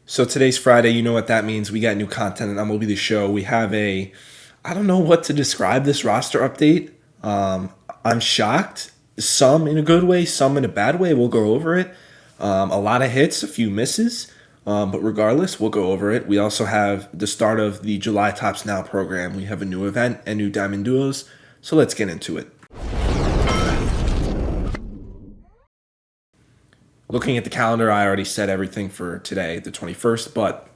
So today's Friday, you know what that means. We got new content on MLB The Show. We have I don't know what to describe this roster update. I'm shocked. Some in a good way, some in a bad way. We'll go over it. A lot of hits, a few misses. But regardless, we'll go over it. We also have the start of the July Tops Now program. We have a new event and new Diamond Duos. So let's get into it. Looking at the calendar, I already said everything for today, the 21st, but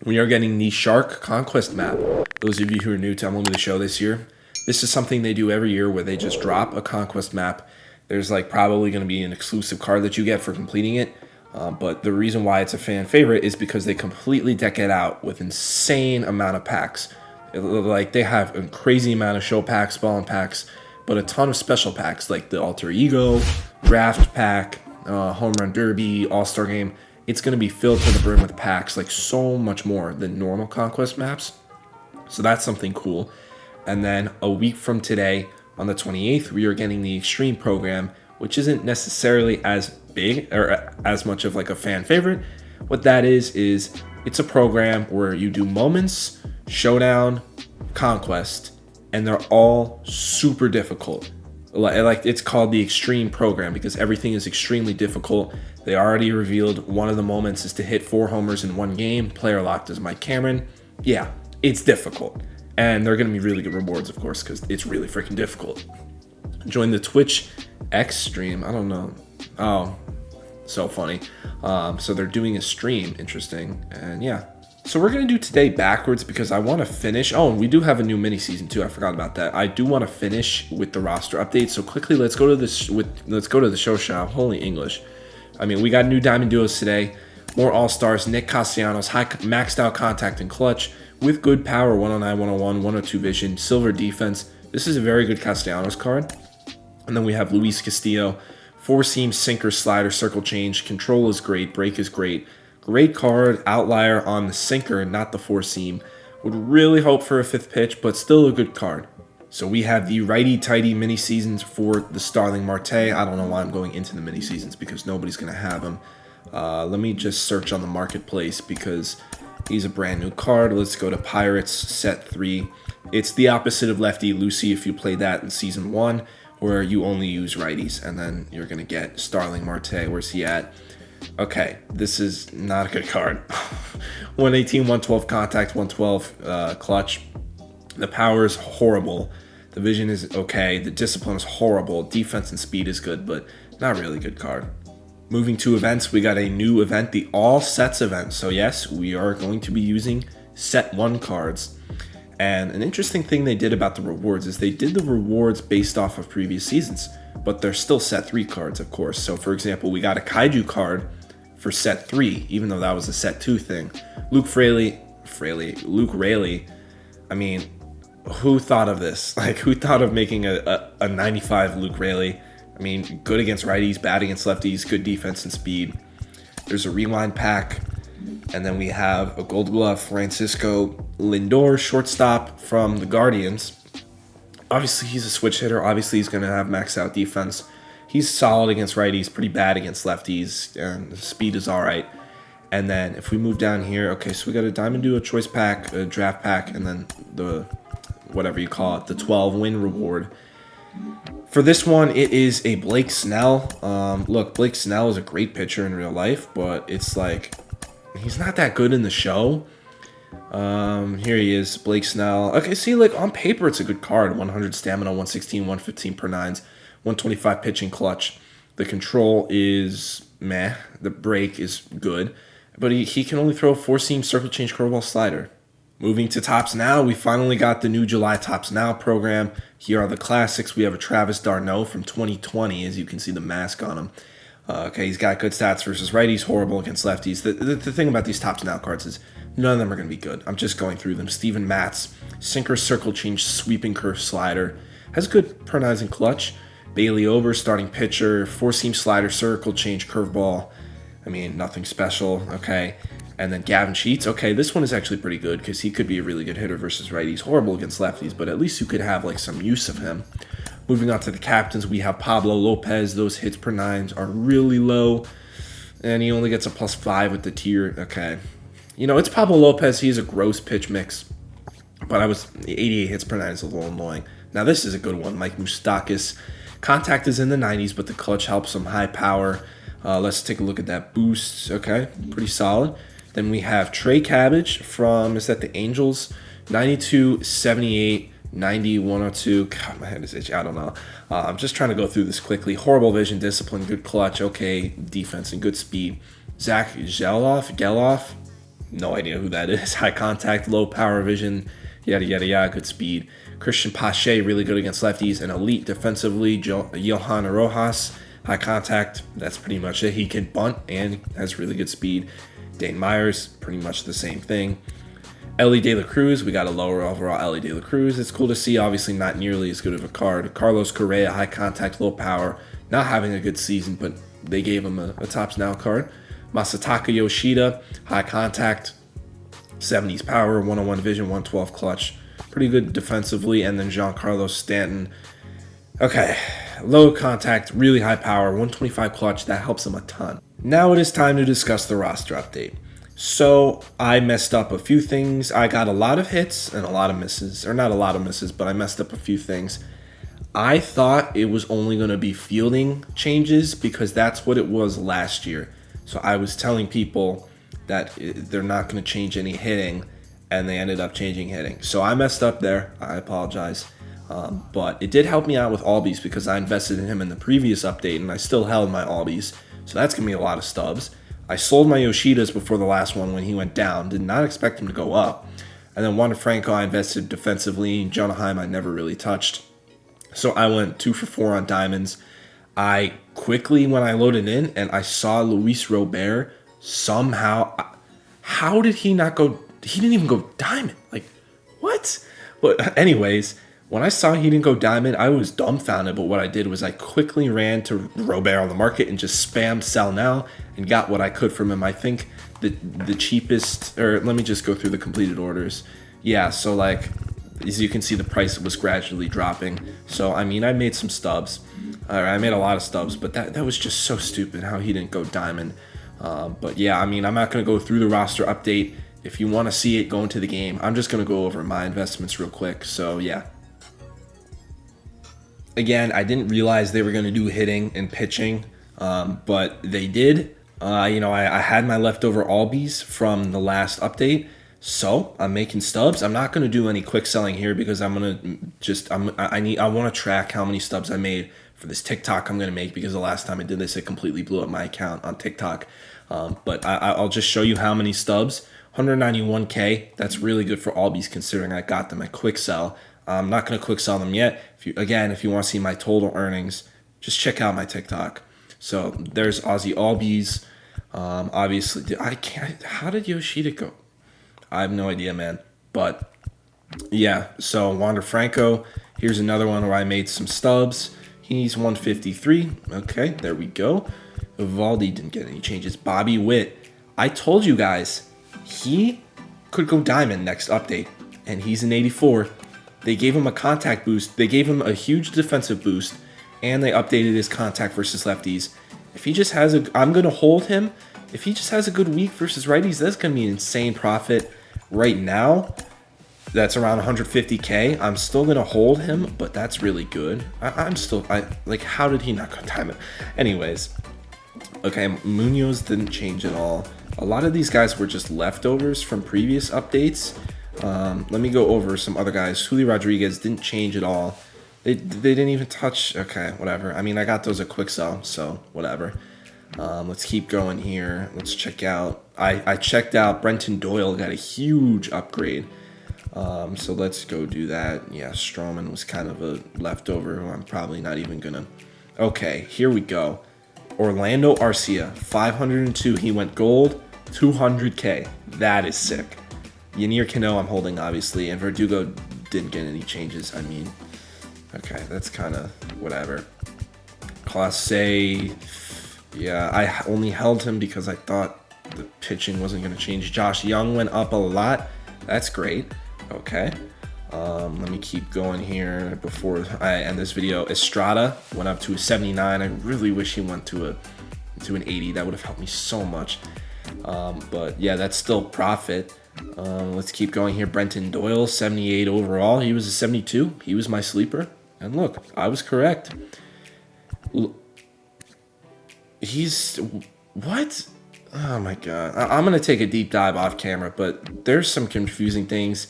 we are getting the Shark Conquest map. Those of you who are new to MLB The Show this year, this is something they do every year where they just drop a Conquest map. There's probably going to be an exclusive card that you get for completing it, but the reason why it's a fan favorite is because they completely deck it out with insane amount of packs. They have a crazy amount of show packs, spawn packs, but a ton of special packs like the Alter Ego, Draft Pack, Home Run Derby, All-Star Game. It's going to be filled to the brim with packs, so much more than normal Conquest maps. So that's something cool. And then a week from today, on the 28th, we are getting the Extreme program, which isn't necessarily as big or as much of a fan favorite. What that is it's a program where you do Moments, Showdown, Conquest, and they're all super difficult. It's called the Extreme program because everything is extremely difficult. They already revealed one of the moments is to hit 4 homers in one game. Player locked is Mike Cameron. Yeah, it's difficult. And they're going to be really good rewards, of course, because it's really freaking difficult. Join the Twitch X stream. I don't know. Oh, so funny. So they're doing a stream. Interesting. And yeah. So we're going to do today backwards because I want to finish. Oh, and we do have a new mini season too. I forgot about that. I do want to finish with the roster update. So quickly, let's go to the show shop. Holy English. I mean, we got new Diamond Duos today. More All-Stars. Nick Castellanos, high maxed out contact and clutch with good power, 109, 101, 102 vision, silver defense. This is a very good Castellanos card. And then we have Luis Castillo, 4-seam, sinker, slider, circle change. Control is great. Break is great. Great card, outlier on the sinker, not the 4-seam. Would really hope for a 5th pitch, but still a good card. So we have the righty-tighty mini-seasons for the Starling Marte. I don't know why I'm going into the mini-seasons because nobody's going to have them. Let me just search on the marketplace because he's a brand new card. Let's go to Pirates Set 3. It's the opposite of Lefty Lucy if you played that in Season 1, where you only use righties, and then you're going to get Starling Marte. Where's he at? Okay, this is not a good card. 118, 112 contact, 112 clutch. The power is horrible. The vision is okay. The discipline is horrible. Defense and speed is good, but not really good card. Moving to events, we got a new event, the All Sets event. So yes, we are going to be using Set 1 cards. And an interesting thing they did about the rewards is they did the rewards based off of previous seasons, but they're still Set 3 cards, of course. So for example, we got a Kaiju card for Set 3, even though that was a Set 2 thing. Luke Rayleigh. I mean, who thought of this? Who thought of making a 95 Luke Rayleigh? I mean, good against righties, bad against lefties, good defense and speed. There's a Rewind pack. And then we have a Gold Glove Francisco Lindor shortstop from the Guardians. Obviously, he's a switch hitter. Obviously, he's going to have maxed out defense. He's solid against righties, pretty bad against lefties, and the speed is all right. And then if we move down here, okay, so we got a Diamond Duo choice pack, a draft pack, and then the, whatever you call it, the 12-win reward. For this one, it is a Blake Snell. Look, Blake Snell is a great pitcher in real life, but it's he's not that good in the show. Here he is, Blake Snell. Okay, see, on paper, it's a good card. 100 stamina, 116, 115 per 9s, 125 pitching clutch. The control is meh. The break is good. But he can only throw a 4-seam circle change curveball slider. Moving to Tops Now, we finally got the new July Tops Now program. Here are the classics. We have a Travis d'Arnaud from 2020, as you can see the mask on him. Okay, he's got good stats versus righties, horrible against lefties. The thing about these Tops Now cards is none of them are going to be good. I'm just going through them. Steven Matz, sinker, circle change, sweeping curve slider. Has good per 9s and clutch. Bailey Ober, starting pitcher, 4-seam slider, circle change, curveball. I mean, nothing special, okay. And then Gavin Sheets. Okay, this one is actually pretty good because he could be a really good hitter versus righties. Horrible against lefties, but at least you could have some use of him. Moving on to the captains, we have Pablo Lopez. Those hits per 9s are really low. And he only gets a +5 with the tier. Okay. You know, it's Pablo Lopez. He's a gross pitch mix, but 88 hits per 9 is a little annoying. Now this is a good one. Mike Moustakas. Contact is in the 90s, but the clutch helps him. High power. Let's take a look at that boost. Okay, pretty solid. Then we have Trey Cabbage from, is that the Angels? 92, 78, 90, 102. God, my head is itchy. I don't know. I'm just trying to go through this quickly. Horrible vision, discipline, good clutch, okay defense, and good speed. Zach Geloff, no idea who that is. High contact, low power vision, yada, yada, yada, good speed. Christian Pache, really good against lefties, and elite defensively. Johan Rojas, high contact, that's pretty much it. He can bunt and has really good speed. Dane Myers, pretty much the same thing. Ellie De La Cruz, we got a lower overall Ellie De La Cruz. It's cool to see, obviously not nearly as good of a card. Carlos Correa, high contact, low power, not having a good season, but they gave him a Tops Now card. Masataka Yoshida, high contact, 70s power, 101 vision, 112 clutch. Pretty good defensively. And then Giancarlo Stanton. Okay, low contact, really high power, 125 clutch. That helps him a ton. Now it is time to discuss the roster update. So I messed up a few things. I got a lot of hits and a lot of misses. Or not a lot of misses, but I messed up a few things. I thought it was only going to be fielding changes because that's what it was last year. So I was telling people that they're not going to change any hitting, and they ended up changing hitting. So I messed up there. I apologize. But it did help me out with Albies because I invested in him in the previous update, and I still held my Albies. So that's going to be a lot of stubs. I sold my Yoshidas before the last one when he went down. Did not expect him to go up. And then Wander Franco, I invested defensively. Jonah Heim, I never really touched. So I went 2 for 4 on diamonds. I quickly, when I loaded in, and I saw Luis Robert, somehow, how did he not go? He didn't even go diamond. Like, what? But anyways, when I saw he didn't go diamond, I was dumbfounded. But what I did was I quickly ran to Robert on the market and just spammed sell now and got what I could from him. I think the cheapest, or let me just go through the completed orders. Yeah, so like, as you can see, the price was gradually dropping. So, I mean, I made some stubs. I made a lot of stubs, but that was just so stupid how he didn't go diamond. But yeah, I mean, I'm not going to go through the roster update. If you want to see it, go into the game. I'm just going to go over my investments real quick. So, yeah. Again, I didn't realize they were going to do hitting and pitching, but they did. I had my leftover Albies from the last update, so I'm making stubs. I'm not going to do any quick selling here because I want to track how many stubs I made for this TikTok I'm going to make, because the last time I did this, it completely blew up my account on TikTok. But I'll just show you how many stubs. 191K. That's really good for Albies considering I got them at quick sell. I'm not going to quick sell them yet. If you want to see my total earnings, just check out my TikTok. So there's Aussie Albies. Obviously, how did Yoshida go? I have no idea, man. But yeah, so Wander Franco. Here's another one where I made some stubs. He's 153. Okay, there we go. Evaldi didn't get any changes. Bobby Witt. I told you guys, he could go diamond next update, and he's an 84. They gave him a contact boost. They gave him a huge defensive boost, and they updated his contact versus lefties. If he just has I'm going to hold him. If he just has a good week versus righties, that's going to be an insane profit. Right now, that's around 150K. I'm still going to hold him, but that's really good. How did he not go diamond? Anyways, okay, Munoz didn't change at all. A lot of these guys were just leftovers from previous updates. Let me go over some other guys. Julio Rodriguez didn't change at all. They didn't even touch. Okay, whatever. I mean, I got those at quick sell, so whatever. Let's keep going here. Let's check out. I checked out Brenton Doyle, got a huge upgrade. So let's go do that. Yeah, Stroman was kind of a leftover who I'm probably not even gonna. Okay, here we go. Orlando Arcia, 502. He went gold, 200K. That is sick. Yanir Cano I'm holding, obviously, and Verdugo didn't get any changes. I mean, okay, that's kind of whatever. Clase, yeah, I only held him because I thought the pitching wasn't going to change. Josh Young went up a lot. That's great. Okay. Let me keep going here before I end this video. Estrada went up to a 79. I really wish he went to an 80. That would have helped me so much. But yeah, that's still profit. Let's keep going here. Brenton Doyle, 78 overall. He was a 72. He was my sleeper. And look, I was correct. He's... What? Oh my god. I'm going to take a deep dive off camera, but there's some confusing things.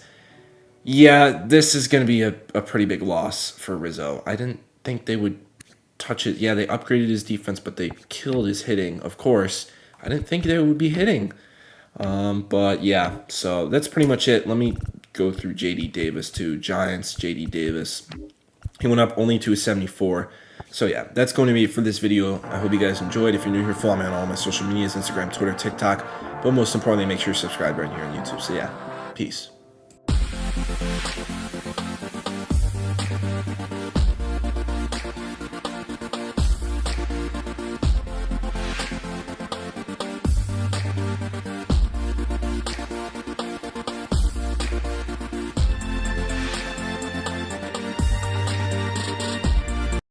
Yeah, this is going to be a pretty big loss for Rizzo. I didn't think they would touch it. Yeah, they upgraded his defense, but they killed his hitting, of course. I didn't think they would be hitting. But yeah, so that's pretty much it. Let me go through J.D. Davis too. Giants, J.D. Davis. He went up only to a 74. So yeah, that's going to be it for this video. I hope you guys enjoyed. If you're new here, follow me on all my social medias, Instagram, Twitter, TikTok. But most importantly, make sure you subscribe right here on YouTube. So yeah, peace.